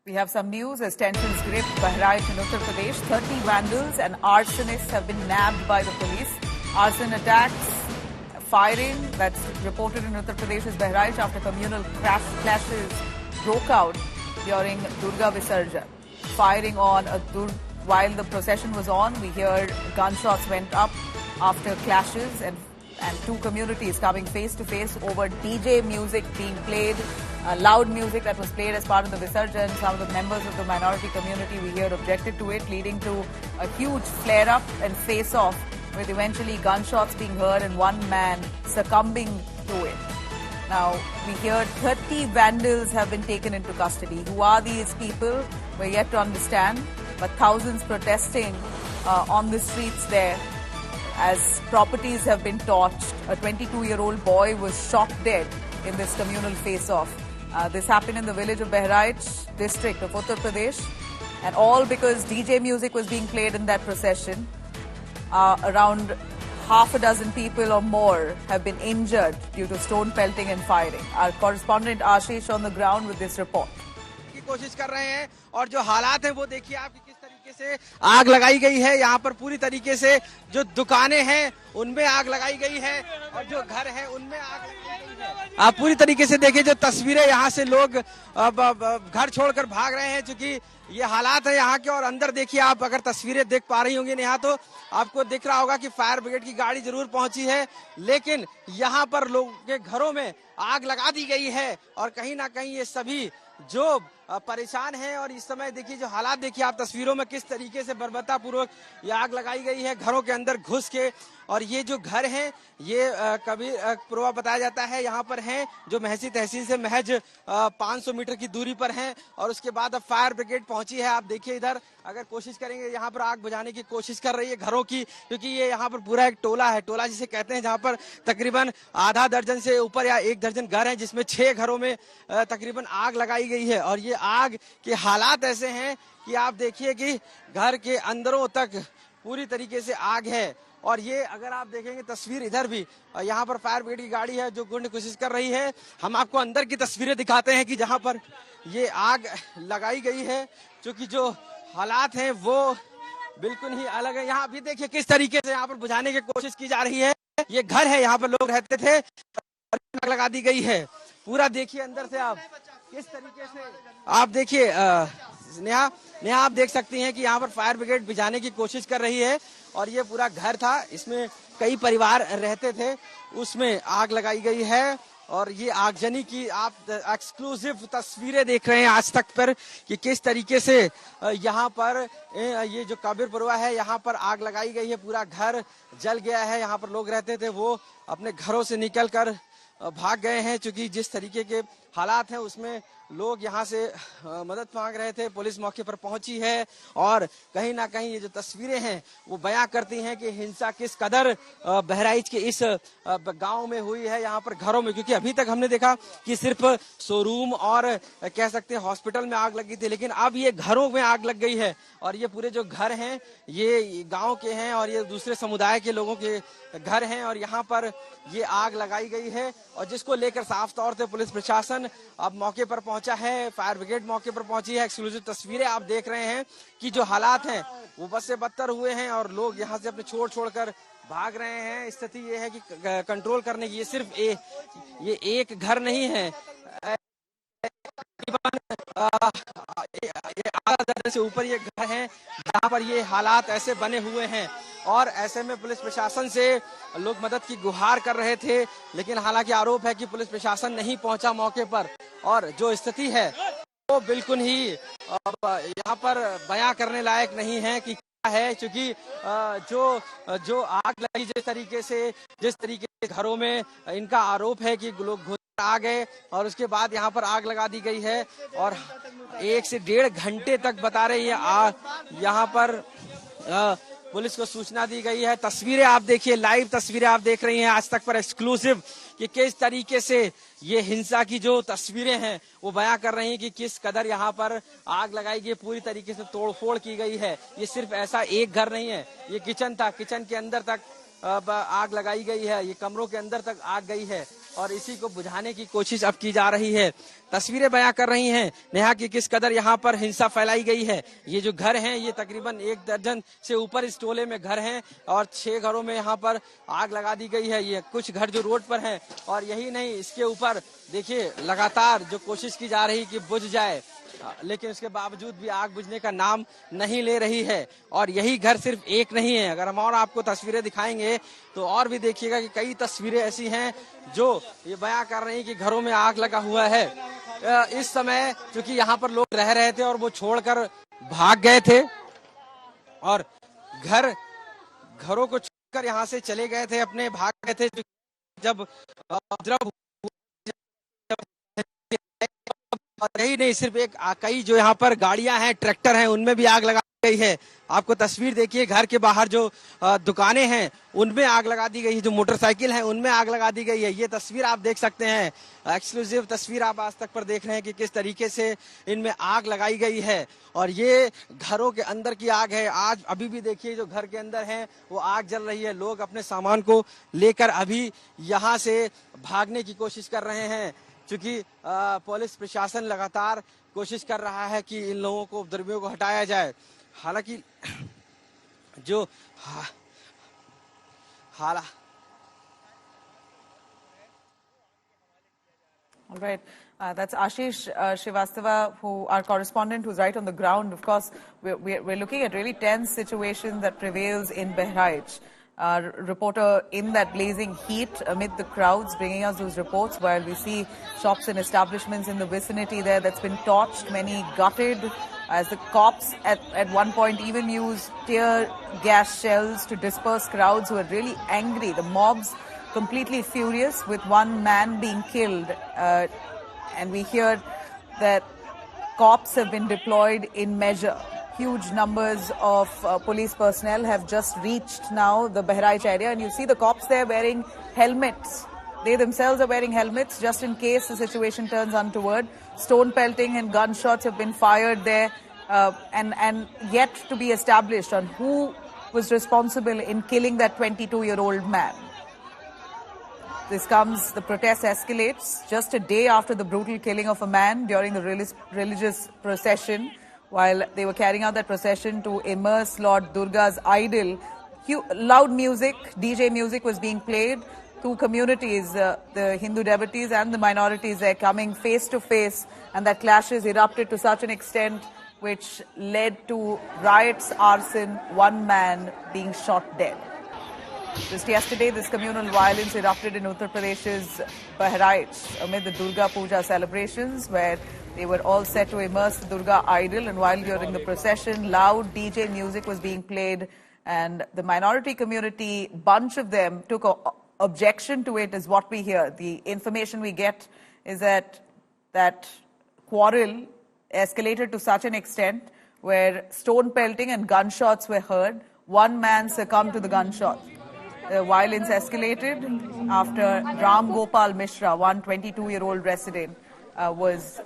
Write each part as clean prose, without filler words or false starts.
We have some news as tensions grip Bahraich in Uttar Pradesh. 30 vandals and arsonists have been nabbed by the police. Arson attacks, firing that's reported in Uttar Pradesh's Bahraich after communal clashes broke out during Durga Visarjan. Firing on while the procession was on, we hear gunshots went up after clashes and two communities coming face to face over DJ music being played. Loud music that was played as part of the Visarjan. Some of the members of the minority community we hear objected to it, leading to a huge flare-up and face-off, with eventually gunshots being heard and one man succumbing to it. Now, we hear 30 vandals have been taken into custody. Who are these people? We're yet to understand, but thousands protesting on the streets there as properties have been torched. A 22-year-old boy was shot dead in this communal face-off. This happened in the village of Bahraich district of Uttar Pradesh, and all because DJ music was being played in that procession. Around half a dozen people or more have been injured due to stone pelting and firing. Our correspondent Ashish on the ground with this report. की कोशिश कर रहे हैं और जो हालात हैं वो देखिए आप किस तरीके से आग लगाई गई है। यहाँ पर पूरी तरीके से जो दुकानें हैं उनमें आग लगाई गई है और जो घर है उनमें आग लगाई गई है। आप पूरी तरीके से देखिए जो तस्वीरें, यहाँ से लोग घर छोड़कर भाग रहे हैं क्योंकि ये हालात है यहाँ के। और अंदर देखिए आप अगर तस्वीरें देख पा रही होंगी यहाँ तो आपको दिख रहा होगा कि फायर ब्रिगेड की गाड़ी जरूर पहुंची है, लेकिन यहाँ पर लोगों के घरों में आग लगा दी गई है और कहीं ना कहीं ये सभी जो परेशान हैं। और इस समय देखिए जो हालात देखिए आप तस्वीरों में किस तरीके से बर्बरता पूर्वक ये आग लगाई गई है घरों के अंदर घुस के। और ये जो घर हैं ये कबीरपुरा बताया जाता है यहाँ पर हैं जो महसी तहसील से महज 500 मीटर की दूरी पर हैं। और उसके बाद अब फायर ब्रिगेड पहुंची है। आप देखिए इधर अगर कोशिश करेंगे यहाँ पर आग बुझाने की कोशिश कर रही है घरों की, क्योंकि ये यहाँ पर पूरा एक टोला है, टोला जिसे कहते हैं, जहाँ पर तकरीबन आधा दर्जन से ऊपर या 1 दर्जन घर हैं जिसमें 6 घरों में तकरीबन आग लगाई गई है। और ये आग के हालात ऐसे हैं कि आप देखिए कि घर के अंदरों तक पूरी तरीके से आग है। और ये अगर आप देखेंगे तस्वीर इधर भी यहाँ पर फायर ब्रिगेड की गाड़ी है जो गुंड कोशिश कर रही है। हम आपको अंदर की तस्वीरें दिखाते हैं कि जहाँ पर ये आग लगाई गई है, क्योंकि जो हालात हैं वो बिल्कुल ही अलग है। यहाँ भी देखिए किस तरीके से यहाँ पर बुझाने की कोशिश की जा रही है। ये घर है, यहाँ पर लोग रहते थे, आग लगा दी गई है। पूरा देखिए अंदर से आप किस तरीके से आप देखिए नेहा आप देख सकती हैं कि यहाँ पर फायर ब्रिगेड बुझाने की कोशिश कर रही है। और ये पूरा घर था, इसमें कई परिवार रहते थे, उसमें आग लगाई गई है। और ये आगजनी की आप एक्सक्लूसिव तस्वीरें देख रहे हैं आज तक पर कि किस तरीके से यहाँ पर ये जो कबीरपुरा है यहाँ पर आग लगाई गई है। पूरा घर जल गया है। यहाँ पर लोग रहते थे वो अपने घरों से निकलकर भाग गए हैं, क्योंकि जिस तरीके के हालात हैं उसमें लोग यहाँ से मदद मांग रहे थे। पुलिस मौके पर पहुंची है और कहीं ना कहीं ये जो तस्वीरें हैं वो बयां करती हैं कि हिंसा किस कदर बहराइच के इस गांव में हुई है, यहाँ पर घरों में। क्योंकि अभी तक हमने देखा कि सिर्फ शोरूम और कह सकते हैं हॉस्पिटल में आग लगी थी, लेकिन अब ये घरों में आग लग गई है। और ये पूरे जो घर हैं ये गाँव के हैं और ये दूसरे समुदाय के लोगों के घर हैं और यहाँ पर ये आग लगाई गई है। और जिसको लेकर साफ तौर से पुलिस प्रशासन अब मौके पर पहुंचा है, फायर ब्रिगेड मौके पर पहुंची है। एक्सक्लूसिव तस्वीरें आप देख रहे हैं कि जो हालात हैं वो बस से बदतर हुए हैं और लोग यहाँ से अपने छोड़कर भाग रहे हैं। स्थिति ये है कि कंट्रोल करने की ये सिर्फ ये एक घर नहीं है, आधा दर्जन से ऊपर ये घर हैं जहाँ पर ये हालात ऐसे बने हुए हैं। और ऐसे में पुलिस प्रशासन से लोग मदद की गुहार कर रहे थे, लेकिन हालांकि आरोप है कि पुलिस प्रशासन नहीं पहुंचा मौके पर। और जो स्थिति है वो बिल्कुल ही यहाँ पर बयां करने लायक नहीं है कि क्या है, क्योंकि जो आग लगी जिस तरीके से घरों में इनका आरोप है कि लोग घुस आ गए और उसके बाद यहाँ पर आग लगा दी गई है। और 1 से 1.5 घंटे तक बता रही है यहाँ पर पुलिस को सूचना दी गई है। तस्वीरें आप देखिए, लाइव तस्वीरें आप देख रही हैं आज तक पर एक्सक्लूसिव कि किस तरीके से ये हिंसा की जो तस्वीरें हैं वो बयां कर रही हैं कि किस कदर यहाँ पर आग लगाई गई, पूरी तरीके से तोड़फोड़ की गई है। ये सिर्फ ऐसा एक घर नहीं है, ये किचन था, किचन के अंदर तक आग लगाई गई है, ये कमरों के अंदर तक आग गई है। और इसी को बुझाने की कोशिश अब की जा रही है। तस्वीरें बयां कर रही हैं नेहा कि किस कदर यहाँ पर हिंसा फैलाई गई है। ये जो घर हैं ये तकरीबन 1 दर्जन से ऊपर इस टोले में घर हैं और 6 घरों में यहाँ पर आग लगा दी गई है। ये कुछ घर जो रोड पर हैं और यही नहीं, इसके ऊपर देखिए लगातार जो कोशिश की जा रही कि बुझ जाए, लेकिन उसके बावजूद भी आग बुझने का नाम नहीं ले रही है। और यही घर सिर्फ एक नहीं है, अगर हम और आपको तस्वीरें दिखाएंगे तो और भी देखिएगा कि कई तस्वीरें ऐसी हैं जो ये बयां कर रही हैं कि घरों में आग लगा हुआ है। इस समय क्योंकि यहाँ पर लोग रह रहे थे और वो छोड़कर भाग गए थे और घरों को छोड़कर यहाँ से चले गए थे, अपने भाग गए थे। जब उपद्रव यही नहीं, सिर्फ कई जो यहाँ पर गाड़ियां हैं, ट्रैक्टर हैं, उनमें भी आग लगा गई है। आपको तस्वीर देखिए, घर के बाहर जो दुकानें हैं उनमें आग लगा दी गई है, जो मोटरसाइकिल है उनमें आग लगा दी गई है। ये तस्वीर आप देख सकते हैं, एक्सक्लूसिव तस्वीर आप आज तक पर देख रहे हैं कि किस तरीके से इनमें आग लगाई गई है। और ये घरों के अंदर की आग है। आज अभी भी देखिए जो घर के अंदर है वो आग जल रही है। लोग अपने सामान को लेकर अभी यहाँ से भागने की कोशिश कर रहे हैं, क्योंकि पुलिस प्रशासन लगातार कोशिश कर रहा है कि इन लोगों को, उपद्रवियों को हटाया जाए। हालांकि जो All right. That's Ashish Srivastava, our correspondent, who's right on the ground. Of course, we're looking at really tense situation that prevails in Bahraich. Our reporter in that blazing heat amid the crowds bringing us those reports, while we see shops and establishments in the vicinity there that's been torched, many gutted, as the cops at one point even used tear gas shells to disperse crowds who are really angry. The mobs completely furious, with one man being killed. And we hear that cops have been deployed in measure. Huge numbers of police personnel have just reached now the Bahraich area, and you see the cops there wearing helmets. They themselves are wearing helmets just in case the situation turns untoward. Stone pelting and gunshots have been fired there, and yet to be established on who was responsible in killing that 22-year-old man. The protest escalates just a day after the brutal killing of a man during the religious procession. While they were carrying out that procession to immerse Lord Durga's idol, loud music, DJ music was being played. Two communities, the Hindu devotees and the minorities, they're coming face to face, and that clashes erupted to such an extent which led to riots, arson, one man being shot dead. Just yesterday, this communal violence erupted in Uttar Pradesh's Bahraich amid the Durga Puja celebrations, where they were all set to immerse the Durga idol, and while during the procession, loud DJ music was being played, and the minority community, bunch of them, took objection to it, is what we hear. The information we get is that that quarrel escalated to such an extent where stone pelting and gunshots were heard. One man succumbed to the gunshot. The violence escalated after Ram Gopal Mishra, one 22-year-old resident, was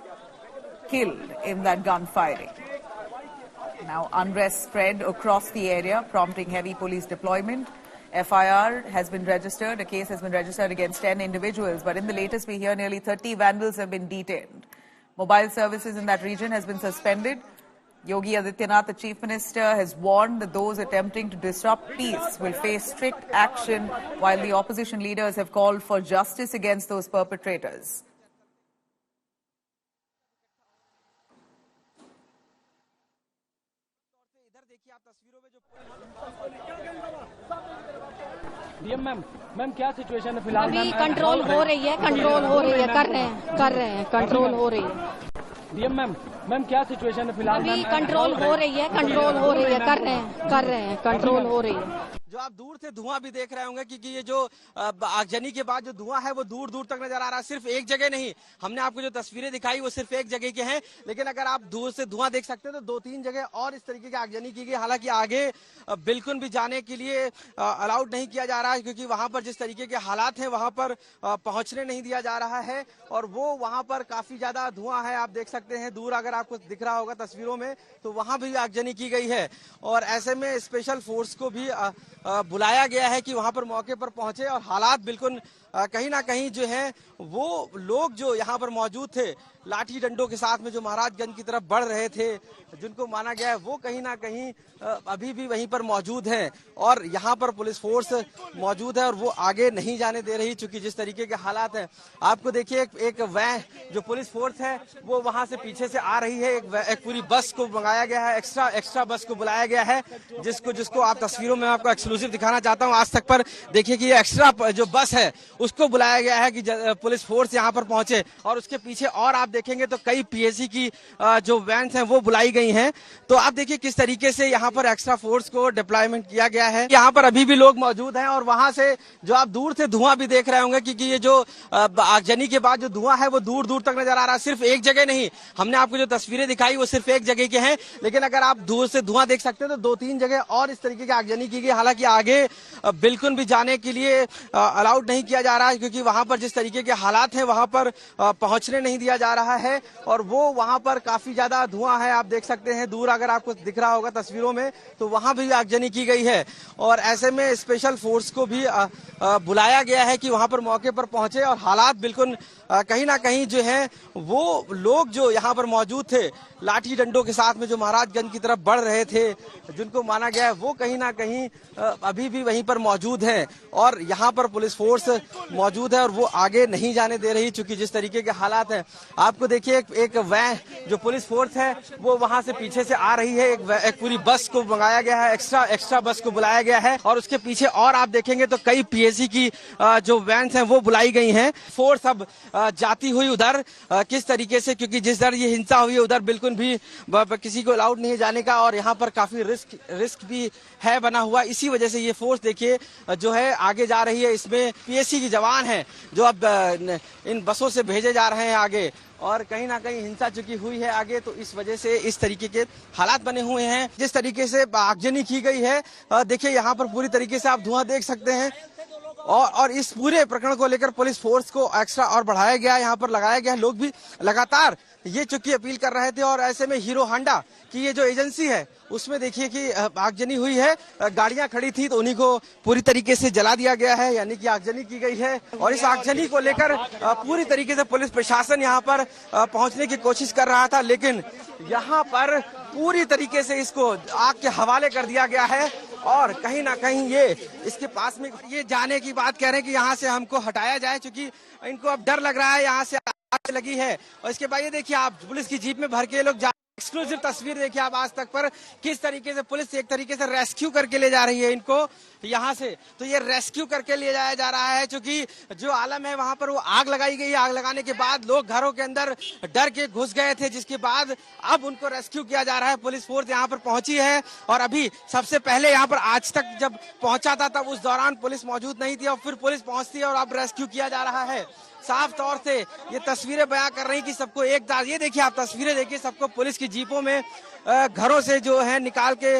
killed in that gunfiring. Now unrest spread across the area, prompting heavy police deployment. FIR has been registered. A case has been registered against 10 individuals. But in the latest, we hear nearly 30 vandals have been detained. Mobile services in that region has been suspended. Yogi Adityanath, the Chief Minister, has warned that those attempting to disrupt peace will face strict action, while the opposition leaders have called for justice against those perpetrators. DM ma'am क्या situation है फिलहाल? अभी control हो रही है, कर रहे हैं, कंट्रोल हो रही है। डीएम मैम क्या सिचुएशन है फिलहाल? अभी कंट्रोल हो रही है, कर रहे हैं, कंट्रोल हो रही है। जो आप दूर से धुआं भी देख रहे होंगे, क्योंकि ये जो आगजनी के बाद जो धुआं है वो दूर दूर तक नजर आ रहा है। सिर्फ एक जगह नहीं, हमने आपको जो तस्वीरें दिखाई वो सिर्फ एक जगह के हैं, लेकिन अगर आप दूर से धुआं देख सकते हैं तो 2-3 जगह और इस तरीके की आगजनी की गई। हालांकि आगे बिल्कुल भी जाने के लिए अलाउड नहीं किया जा रहा है, क्योंकि वहां पर जिस तरीके के हालात हैं वहां पर पहुंचने नहीं दिया जा रहा है। और वो वहां पर काफी ज्यादा धुआं है, आप देख सकते हैं दूर, अगर आपको दिख रहा होगा तस्वीरों में, तो वहां भी आगजनी की गई है। और ऐसे में स्पेशल फोर्स को भी बुलाया गया है कि वहां पर मौके पर पहुंचे और हालात बिल्कुल कहीं ना कहीं जो है वो लोग जो यहाँ पर मौजूद थे लाठी डंडों के साथ में जो महाराजगंज की तरफ बढ़ रहे थे, जिनको माना गया है वो कहीं ना कहीं अभी भी वहीं पर मौजूद हैं और यहाँ पर पुलिस फोर्स मौजूद है और वो आगे नहीं जाने दे रही, चूंकि जिस तरीके के हालात हैं। आपको देखिए एक वैन जो पुलिस फोर्स है वो वहां से पीछे से आ रही है, एक पूरी बस को मंगाया गया है, एक्स्ट्रा बस को बुलाया गया है, जिसको आप तस्वीरों में आपको एक्सक्लूसिव दिखाना चाहता हूँ। आज तक पर देखिए कि ये एक्स्ट्रा जो बस है उसको बुलाया गया है कि पुलिस फोर्स यहाँ पर पहुंचे और उसके पीछे और आप देखेंगे तो कई पीएसी की जो वैन्स हैं वो बुलाई गई हैं। तो आप देखिए किस तरीके से यहाँ पर एक्स्ट्रा फोर्स को डिप्लॉयमेंट किया गया है। यहाँ पर अभी भी लोग मौजूद हैं और वहां से जो आप दूर से धुआं भी देख रहे होंगे, क्योंकि ये जो आगजनी के बाद जो धुआं है वो दूर दूर तक नजर आ रहा है। सिर्फ एक जगह नहीं, हमने आपको जो तस्वीरें दिखाई वो सिर्फ एक जगह के हैं, लेकिन अगर आप दूर से धुआं देख सकते हैं तो 2-3 जगह और इस तरीके की आगजनी की गई। हालांकि आगे बिल्कुल भी जाने के लिए अलाउड नहीं किया जा रहा है, क्योंकि वहां पर जिस तरीके के हालात हैं वहां पर पहुंचने नहीं दिया जा रहा है और वो वहां पर काफी ज्यादा धुआं है। आप देख सकते हैं दूर, अगर आपको दिख रहा होगा तस्वीरों में, तो वहां भी आगजनी की गई है और ऐसे में स्पेशल फोर्स को भी बुलाया गया है कि वहां पर मौके पर पहुंचे और हालात बिल्कुल कहीं ना कहीं जो है वो लोग जो यहाँ पर मौजूद थे लाठी डंडों के साथ में जो महाराजगंज की तरफ बढ़ रहे थे, जिनको माना गया है वो कहीं ना कहीं अभी भी वहीं पर मौजूद हैं और यहाँ पर पुलिस फोर्स मौजूद है और वो आगे नहीं जाने दे रही, चूंकि जिस तरीके के हालात हैं। आपको देखिए एक वैन जो पुलिस फोर्स है वो वहां से पीछे से आ रही है, एक पूरी बस को मंगाया गया है, एक्स्ट्रा बस को बुलाया गया है और उसके पीछे और आप देखेंगे तो कई पीएसी की जो वैन्स हैं वो बुलाई गई हैं। फोर्स अब जाती हुई उधर किस तरीके से, क्योंकि जिस दर ये हिंसा हुई है उधर बिल्कुल भी किसी को अलाउड नहीं जाने का और यहाँ पर काफी रिस्क भी है बना हुआ। इसी वजह से ये फोर्स देखिए जो है आगे जा रही है। इसमें पीएसी की जवान हैं जो अब इन बसों से भेजे जा रहे हैं आगे और कहीं ना कहीं हिंसा चुकी हुई है आगे, तो इस वजह से इस तरीके के हालात बने हुए हैं। जिस तरीके से आगजनी की गई है, देखिए यहाँ पर पूरी तरीके से आप धुआं देख सकते हैं और इस पूरे प्रकरण को लेकर पुलिस फोर्स को एक्स्ट्रा और बढ़ाया गया, यहाँ पर लगाया गया। लोग भी लगातार ये चुकी अपील कर रहे थे और ऐसे में हीरो होंडा की ये जो एजेंसी है उसमें देखिए कि आगजनी हुई है, गाड़ियां खड़ी थी तो उन्हीं को पूरी तरीके से जला दिया गया है, यानी कि आगजनी की गई है। और इस आगजनी को लेकर पूरी तरीके से पुलिस प्रशासन यहाँ पर पहुंचने की कोशिश कर रहा था, लेकिन यहाँ पर पूरी तरीके से इसको आग के हवाले कर दिया गया है और कहीं ना कहीं ये इसके पास में ये जाने की बात कह रहे हैं कि यहाँ से हमको हटाया जाए, क्योंकि इनको अब डर लग रहा है यहाँ से आग लगी है। और इसके बाद ये देखिए आप पुलिस की जीप में भर के लोग एक्सक्लूसिव तस्वीर देखिए आप आज तक पर किस तरीके से पुलिस एक तरीके से रेस्क्यू करके ले जा रही है इनको यहाँ से। तो ये रेस्क्यू करके ले जाया जा रहा है, क्योंकि जो आलम है वहां पर वो आग लगाई गई। आग लगाने के बाद लोग घरों के अंदर डर के घुस गए थे, जिसके बाद अब उनको रेस्क्यू किया जा रहा है। पुलिस फोर्स यहाँ पर पहुंची है और अभी सबसे पहले यहाँ पर आज तक जब पहुंचा था तब उस दौरान पुलिस मौजूद नहीं थी और फिर पुलिस पहुंचती है और अब रेस्क्यू किया जा रहा है। साफ तौर से ये तस्वीरें बयां कर रही कि सबको एक दाग, ये देखिए आप तस्वीरें देखिए, सबको पुलिस की जीपों में घरों से जो है निकाल के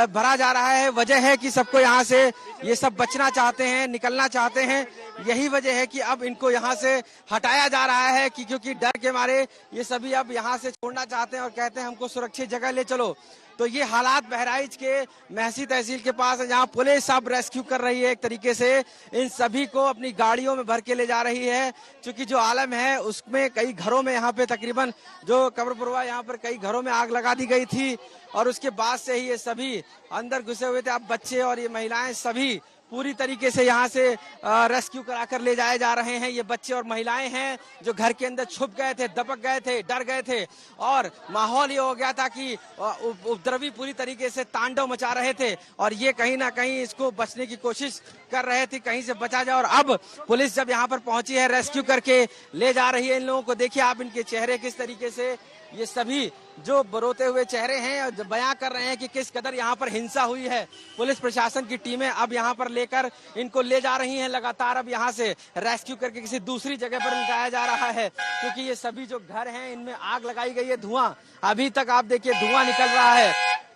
भरा जा रहा है। वजह है कि सबको यहाँ से ये सब बचना चाहते हैं, निकलना चाहते हैं। यही वजह है कि अब इनको यहाँ से हटाया जा रहा है कि क्योंकि डर के मारे ये सभी अब यहाँ से छोड़ना चाहते हैं और कहते हैं हमको सुरक्षित जगह ले चलो। तो ये हालात बहराइच के महसी तहसील के पास है, जहाँ पुलिस अब रेस्क्यू कर रही है। एक तरीके से इन सभी को अपनी गाड़ियों में भर के ले जा रही है, क्योंकि जो आलम है उसमें कई घरों में यहाँ पे तकरीबन जो कब्रपुरवा यहाँ पर कई घरों में आग लगा दी गई थी और उसके बाद से ही ये सभी अंदर घुसे हुए थे। अब बच्चे और ये महिलाएं सभी पूरी तरीके से यहाँ से रेस्क्यू कराकर ले जाए जा रहे हैं। ये बच्चे और महिलाएं हैं जो घर के अंदर छुप गए थे, दबक गए थे, डर गए थे और माहौल ये हो गया था कि उपद्रवी पूरी तरीके से तांडव मचा रहे थे और ये कहीं ना कहीं इसको बचने की कोशिश कर रहे थे, कहीं से बचा जाए। और अब पुलिस जब यहाँ पर पहुंची है, रेस्क्यू करके ले जा रही है इन लोगों को। देखिए आप इनके चेहरे किस तरीके से, ये सभी जो रोते हुए चेहरे हैं बयां कर रहे हैं कि किस कदर यहाँ पर हिंसा हुई है। पुलिस प्रशासन की टीमें अब यहाँ पर लेकर इनको ले जा रही हैं लगातार। अब यहाँ से रेस्क्यू करके किसी दूसरी जगह पर लिटाया जा रहा है, क्योंकि ये सभी जो घर हैं इनमें आग लगाई गई है। धुआं अभी तक आप देखिए धुआं निकल रहा है,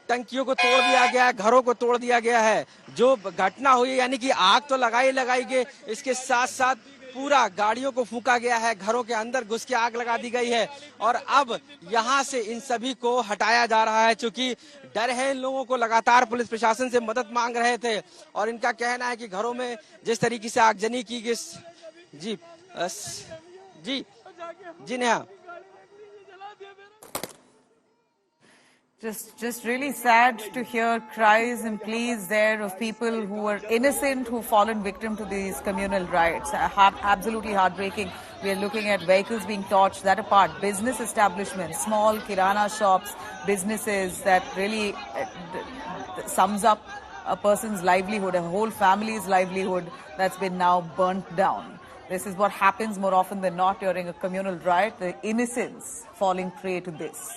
टंकियों को तोड़ दिया गया है, घरों को तोड़ दिया गया है। जो घटना हुई यानी कि आग तो लगाई गई, इसके साथ साथ पूरा गाड़ियों को फूंका गया है, घरों के अंदर घुस के आग लगा दी गई है और अब यहाँ से इन सभी को हटाया जा रहा है। चूंकि डर है इन लोगों को, लगातार पुलिस प्रशासन से मदद मांग रहे थे और इनका कहना है कि घरों में जिस तरीके से आगजनी की जी जी जी Neha. Just really sad to hear cries and pleas there of people who are innocent, who've fallen victim to these communal riots. Absolutely heartbreaking. We are looking at vehicles being torched, that apart. Business establishments, small kirana shops, businesses that really sums up a person's livelihood, a whole family's livelihood that's been now burnt down. This is what happens more often than not during a communal riot, the innocents falling prey to this.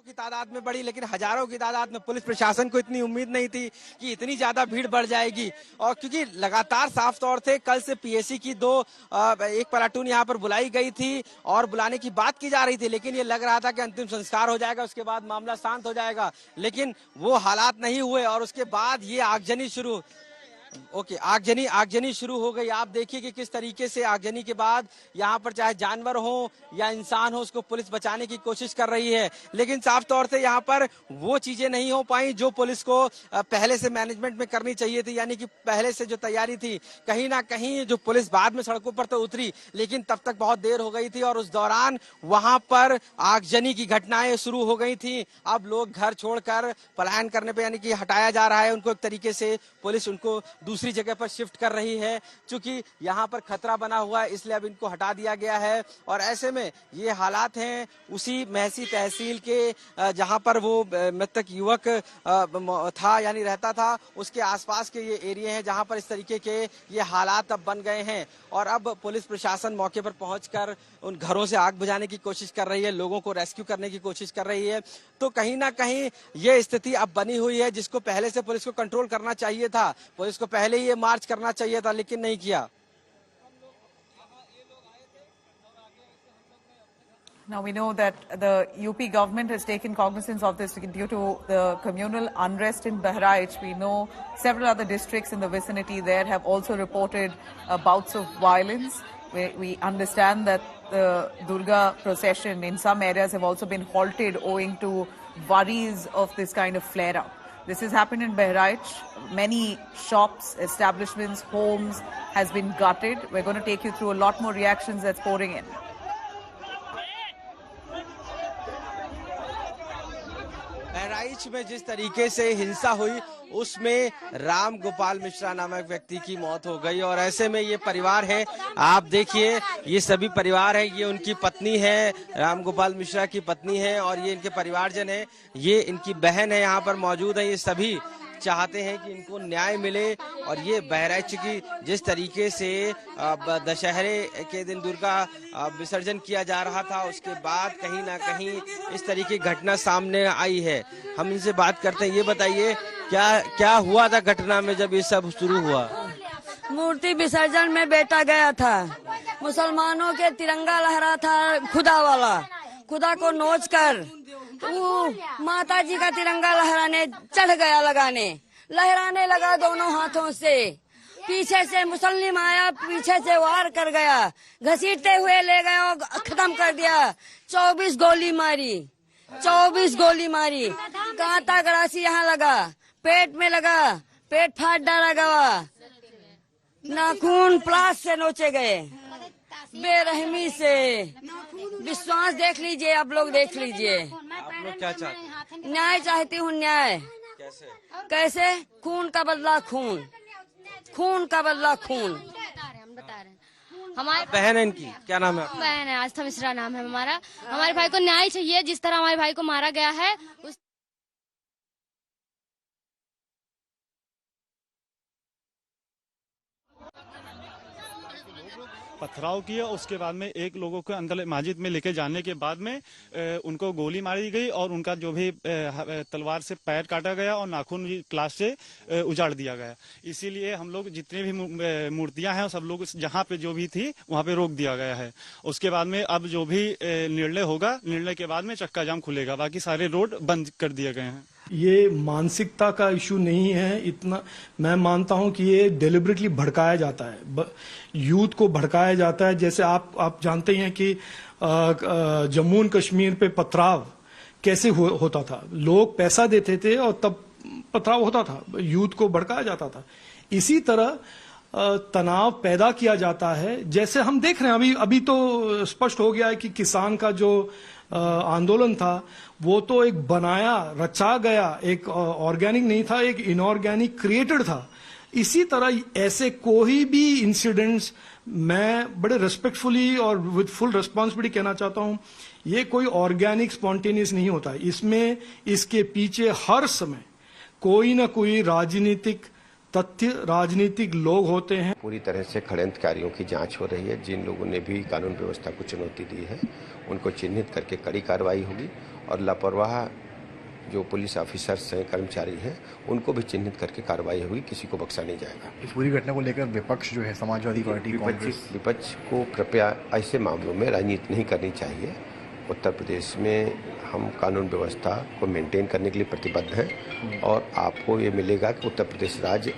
की तादाद में बढ़ी, लेकिन हजारों की तादाद में police प्रशासन को इतनी उम्मीद नहीं थी कि इतनी ज्यादा भीड़ बढ़ जाएगी। और क्योंकि लगातार साफ तौर से कल से पीएसी की एक प्लाटून यहां पर बुलाई गई थी और बुलाने की बात की जा रही थी, लेकिन ये लग रहा था कि अंतिम संस्कार हो जाएगा, उसके बाद मामला शांत हो जाएगा, लेकिन वो हालात नहीं हुए और उसके बाद ये आगजनी शुरू आगजनी शुरू हो गई। आप देखिए कि किस तरीके से आगजनी के बाद यहाँ पर चाहे जानवर हो या इंसान हो, उसको पुलिस बचाने की कोशिश कर रही है, लेकिन साफ तौर से यहाँ पर वो चीजें नहीं हो पाई जो पुलिस को पहले से मैनेजमेंट में करनी चाहिए थी, यानी कि पहले से जो तैयारी थी। कहीं ना कहीं जो पुलिस बाद में सड़कों पर तो उतरी, लेकिन तब तक बहुत देर हो गई थी और उस दौरान वहां पर आगजनी की घटनाएं शुरू हो गई थी। अब लोग घर छोड़कर पलायन करने पे, यानी कि हटाया जा रहा है उनको, एक तरीके से पुलिस उनको दूसरी जगह पर शिफ्ट कर रही है। चूंकि यहाँ पर खतरा बना हुआ है इसलिए अब इनको हटा दिया गया है। और ऐसे में ये हालात हैं उसी महसी तहसील के जहाँ पर वो मृतक युवक था यानी रहता था, उसके आसपास के ये एरिया हैं जहाँ पर इस तरीके के ये हालात अब बन गए हैं। और अब पुलिस प्रशासन मौके पर पहुंचकर उन घरों से आग बुझाने की कोशिश कर रही है, लोगों को रेस्क्यू करने की कोशिश कर रही है। तो कहीं ना कहीं ये स्थिति अब बनी हुई है जिसको पहले से पुलिस को कंट्रोल करना चाहिए था। पुलिस को पहले ही ये मार्च करना चाहिए था, लेकिन नहीं किया। Now we know that the UP government has taken cognizance of this due to the communal unrest in Bahraich. We know several other districts in the vicinity there have also reported bouts of violence. We understand that the Durga procession in some areas have also been halted owing to worries of this kind of flare-up. This has happened in Bahraich. Many shops, establishments, homes has been gutted. We're going to take you through a lot more reactions that's pouring in. Bahraich में जिस तरीके से हिंसा हुई उसमें राम गोपाल मिश्रा नामक व्यक्ति की मौत हो गई। और ऐसे में ये परिवार है, आप देखिए ये सभी परिवार है, ये उनकी पत्नी है, राम गोपाल मिश्रा की पत्नी है और ये इनके परिवारजन है, ये इनकी बहन है यहाँ पर मौजूद है। ये सभी चाहते हैं कि इनको न्याय मिले। और ये बहराइच की जिस तरीके से दशहरे के दिन दुर्गा विसर्जन किया जा रहा था, उसके बाद कहीं ना कहीं इस तरीके की घटना सामने आई है। हम इनसे बात करते हैं। ये बताइए क्या हुआ था घटना में जब ये सब शुरू हुआ? मूर्ति विसर्जन में बेटा गया था, मुसलमानों के तिरंगा लहरा था खुदा वाला, खुदा को नोच कर वो माता जी का तिरंगा लहराने चढ़ गया, लहराने लगा दोनों हाथों से। पीछे से मुसलिम आया, पीछे से वार कर गया, घसीटते हुए ले गया और खत्म कर दिया। 24 गोली मारी। कांटा गड़ासी यहाँ लगा, पेट में लगा, पेट फाड़ डाला गया, नाखून प्लास से नोचे गए बेरहमी से। विश्वास देख लीजिए, आप लोग देख लीजिए। आप लोग क्या चाहते हैं? न्याय चाहती हूँ। न्याय कैसे? खून का बदला खून। हम बता रहे हैं। हमारे बहन है इनकी, क्या नाम है? बहन है, आस्था मिश्रा नाम है हमारा। हमारे भाई को न्याय चाहिए, जिस तरह हमारे भाई को मारा गया है उस पथराव किया। उसके बाद में एक लोगों को अंदर मस्जिद में लेके जाने के बाद में उनको गोली मारी गई और उनका जो भी तलवार से पैर काटा गया और नाखून भी प्लास से उजाड़ दिया गया। इसीलिए हम लोग जितने भी मूर्तियां हैं सब लोग जहां पे जो भी थी वहां पे रोक दिया गया है। उसके बाद में अब जो भी निर्णय होगा, निर्णय के बाद में चक्का जाम खुलेगा, बाकी सारे रोड बंद कर दिए गए हैं। ये मानसिकता का इशू नहीं है, इतना मैं मानता हूं कि ये डेलिबरेटली भड़काया जाता है, यूथ को भड़काया जाता है। जैसे आप जानते हैं कि जम्मू एंड कश्मीर पे पथराव कैसे होता था, लोग पैसा देते थे और तब पथराव होता था, यूथ को भड़काया जाता था। इसी तरह तनाव पैदा किया जाता है। जैसे हम देख रहे हैं अभी तो स्पष्ट हो गया है कि किसान का जो आंदोलन था वो तो एक बनाया रचा गया, एक ऑर्गेनिक नहीं था, एक इनऑर्गेनिक क्रिएटेड था। इसी तरह ऐसे कोई भी इंसिडेंट्स मैं बड़े रेस्पेक्टफुली और विद फुल रिस्पॉन्सिबिलिटी कहना चाहता हूं, ये कोई ऑर्गेनिक स्पॉन्टेनियस नहीं होता है। इसमें इसके पीछे हर समय कोई ना कोई राजनीतिक तथ्य, राजनीतिक लोग होते हैं। पूरी तरह से षड्यंत्रकारियों की जांच हो रही है। जिन लोगों ने भी कानून व्यवस्था को चुनौती दी है उनको चिन्हित करके कड़ी कार्रवाई होगी और लापरवाह जो पुलिस ऑफिसर्स हैं, कर्मचारी हैं, उनको भी चिन्हित करके कार्रवाई होगी, किसी को बख्शा नहीं जाएगा। इस पूरी घटना को लेकर विपक्ष जो है, समाजवादी पार्टी, कांग्रेस, विपक्ष को कृपया ऐसे मामलों में राजनीति नहीं करनी चाहिए। उत्तर प्रदेश में हम कानून व्यवस्था को मेंटेन करने के लिए प्रतिबद्ध हैं और आपको ये मिलेगा कि उत्तर प्रदेश राज्य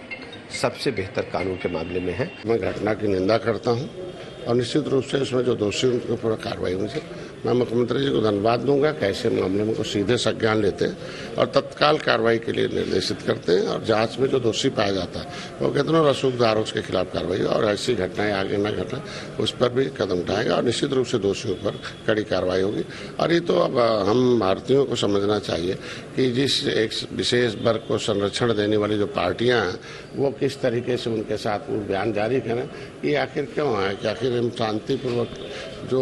सबसे बेहतर कानून के मामले में है। मैं घटना की निंदा करता हूं और निश्चित रूप से इसमें जो दोषी उनके पूरा कार्रवाई होने से मैं मुख्यमंत्री जी को धन्यवाद दूंगा कि ऐसे मामले में को सीधे संज्ञान लेते हैं और तत्काल कार्रवाई के लिए निर्देशित करते हैं और जांच में जो दोषी पाया जाता है वो कितनों रसूखदार उसके खिलाफ कार्रवाई और ऐसी घटनाएं आगे न घटना उस पर भी कदम उठाएगा और निश्चित रूप से दोषियों पर कड़ी कार्रवाई होगी। और ये तो अब हम भारतीयों को समझना चाहिए कि जिस एक विशेष वर्ग को संरक्षण देने वाली जो पार्टियां हैं वो किस तरीके से उनके साथ बयान जारी करें कि आखिर क्यों है कि आखिर हम शांतिपूर्वक जो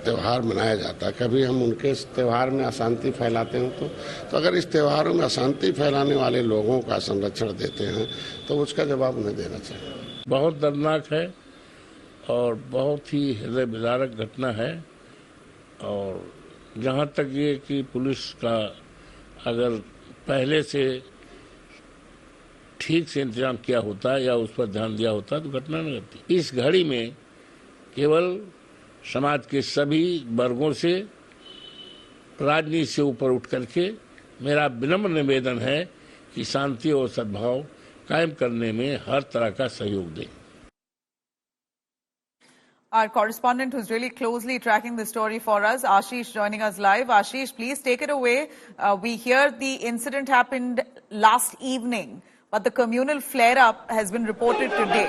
त्यौहार मनाया जाता है, कभी हम उनके इस त्यौहार में अशांति फैलाते हैं तो अगर इस त्यौहारों में अशांति फैलाने वाले लोगों का संरक्षण देते हैं तो उसका जवाब उन्हें देना चाहिए। बहुत दर्दनाक है और बहुत ही हृदय विदारक घटना है। और जहाँ तक ये कि पुलिस का अगर पहले से ठीक से इंतजाम किया होता या उस पर ध्यान दिया होता तो घटना न घटती। इस घड़ी में केवल समाज के सभी वर्गों से, राजनीति से ऊपर उठ करके मेरा विनम्र निवेदन है कि शांति और सद्भाव कायम करने में हर तरह का सहयोग दें। Our correspondent who's really closely tracking the story for us, Ashish, joining us live. Ashish, please take it away. We hear the incident happened last evening, but the communal flare-up has been reported today.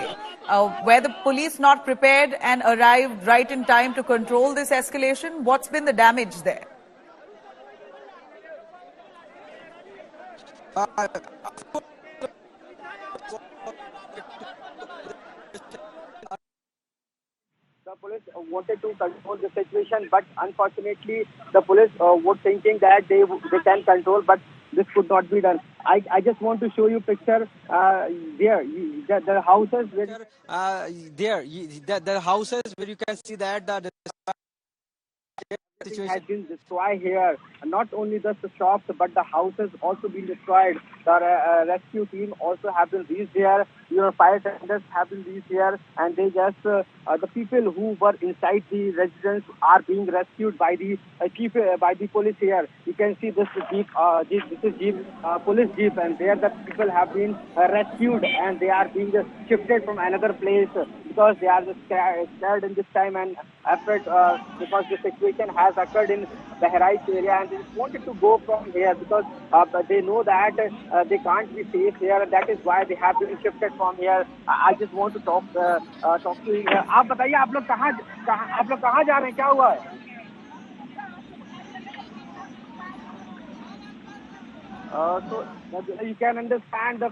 Were the police not prepared and arrived right in time to control this escalation? What's been the damage there? The police wanted to control the situation, but unfortunately, the police were thinking that they can control, but this could not be done. I just want to show you picture there. The houses where the houses where you can see that the situation has been destroyed here. Not only the shops, but the houses also been destroyed. The rescue team also have been reached here. Your fire tenders have been reached here, and they just the people who were inside the residence are being rescued by the police here. You can see this jeep. This is jeep, police jeep, and there the people have been rescued, and they are being shifted from another place because they are just scared in this time and afraid because the situation has occurred in the Bahraich area, and they just wanted to go from here because they know that they can't be safe here, and that is why they have been shifted from here. I just want to talk to you. आप बताइए, आप लोग कहाँ जा रहे हैं, क्या हुआ है? So you can understand the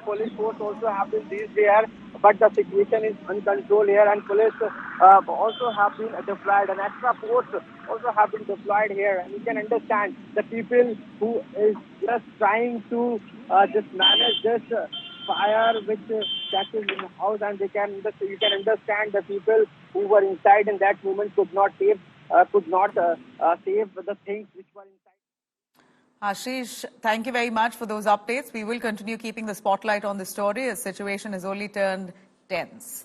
police force also have been reached there, but the situation is uncontrolled here, and police also have been deployed, and extra force also have been deployed here. And you can understand the people who is just trying to just manage this fire which catches in the house, and you can understand the people who were inside in that moment could not save the things which were inside. Ashish, thank you very much for those updates. We will continue keeping the spotlight on the story as the situation has only turned tense.